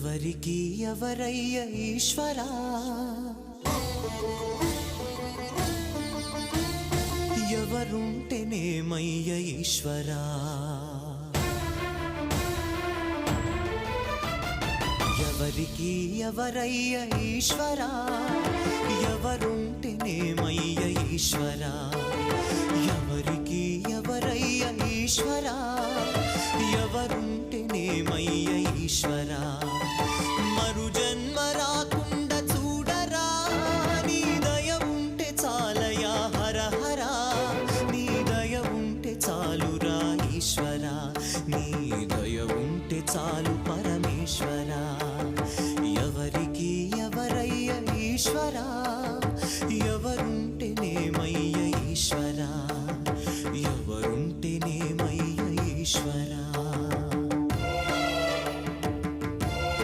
ఎవరికి ఎవరయ్య ఈశ్వరా ఎవరుంటేనేమయ్య ఈశ్వరా ఎవరికి ఎవరయ్య ఈశ్వరా ఎవరుంటేనేమయ్య ఈశ్వరా ఎవరికి ఎవరయ్య ఈశ్వరా ఎవరుంటేనేమయ్య ఈశ్వరా